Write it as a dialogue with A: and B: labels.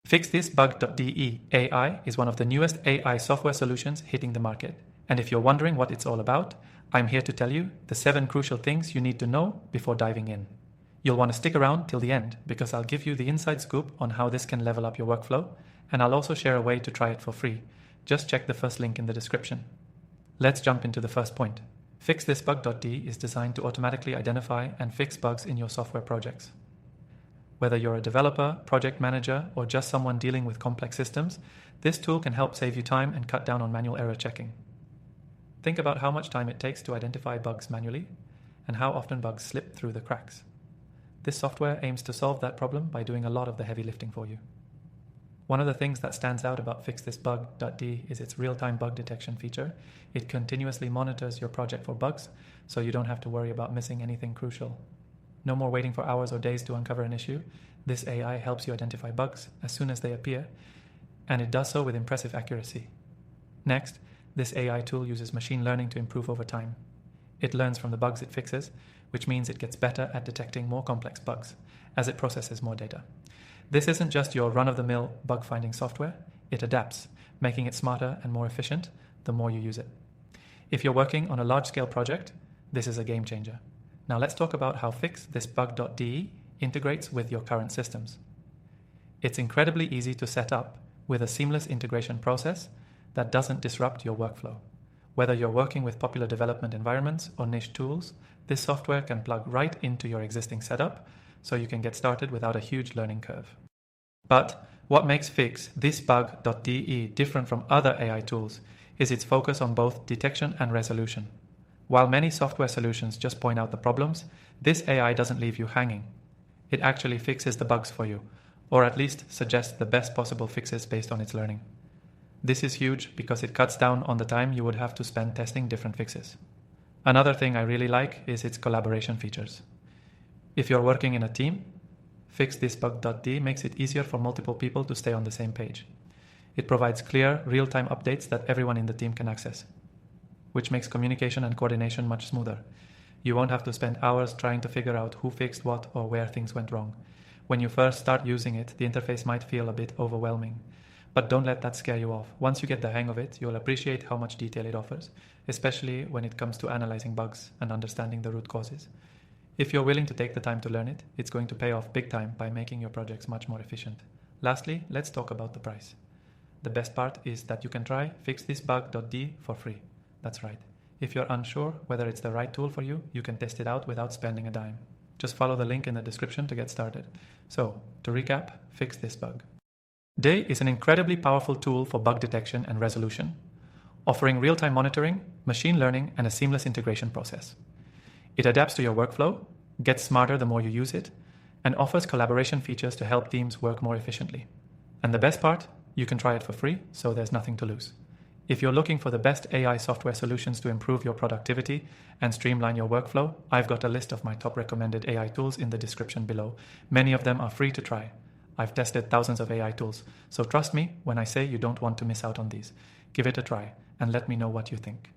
A: FixThisBug.de AI is one of the newest AI software solutions hitting the market. And if you're wondering what it's all about, I'm here to tell you the 7 crucial things you need to know before diving in. You'll want to stick around till the end because I'll give you the inside scoop on how this can level up your workflow, and I'll also share a way to try it for free. Just check the first link in the description. Let's jump into the first point. FixThisBug.de is designed to automatically identify and fix bugs in your software projects. Whether you're a developer, project manager, or just someone dealing with complex systems, this tool can help save you time and cut down on manual error checking. Think about how much time it takes to identify bugs manually and how often bugs slip through the cracks. This software aims to solve that problem by doing a lot of the heavy lifting for you. One of the things that stands out about FixThisBug.de is its real-time bug detection feature. It continuously monitors your project for bugs, so you don't have to worry about missing anything crucial. No more waiting for hours or days to uncover an issue. This AI helps you identify bugs as soon as they appear, and it does so with impressive accuracy. Next, this AI tool uses machine learning to improve over time. It learns from the bugs it fixes, which means it gets better at detecting more complex bugs as it processes more data. This isn't just your run-of-the-mill bug-finding software. It adapts, making it smarter and more efficient the more you use it. If you're working on a large-scale project, this is a game changer. Now let's talk about how FixThisBug.de integrates with your current systems. It's incredibly easy to set up with a seamless integration process that doesn't disrupt your workflow. Whether you're working with popular development environments or niche tools, this software can plug right into your existing setup so you can get started without a huge learning curve. But what makes FixThisBug.de different from other AI tools is its focus on both detection and resolution. While many software solutions just point out the problems, this AI doesn't leave you hanging. It actually fixes the bugs for you, or at least suggests the best possible fixes based on its learning. This is huge because it cuts down on the time you would have to spend testing different fixes. Another thing I really like is its collaboration features. If you're working in a team, FixThisBug.de makes it easier for multiple people to stay on the same page. It provides clear, real-time updates that everyone in the team can access, which makes communication and coordination much smoother. You won't have to spend hours trying to figure out who fixed what or where things went wrong. When you first start using it, the interface might feel a bit overwhelming. But don't let that scare you off. Once you get the hang of it, you'll appreciate how much detail it offers, especially when it comes to analyzing bugs and understanding the root causes. If you're willing to take the time to learn it, it's going to pay off big time by making your projects much more efficient. Lastly, let's talk about the price. The best part is that you can try FixThisBug.de for free. That's right. If you're unsure whether it's the right tool for you, you can test it out without spending a dime. Just follow the link in the description to get started. So, to recap, FixThisBug. DE is an incredibly powerful tool for bug detection and resolution, offering real-time monitoring, machine learning, and a seamless integration process. It adapts to your workflow, gets smarter the more you use it, and offers collaboration features to help teams work more efficiently. And the best part, you can try it for free, so there's nothing to lose. If you're looking for the best AI software solutions to improve your productivity and streamline your workflow, I've got a list of my top recommended AI tools in the description below. Many of them are free to try. I've tested thousands of AI tools, so trust me when I say you don't want to miss out on these. Give it a try and let me know what you think.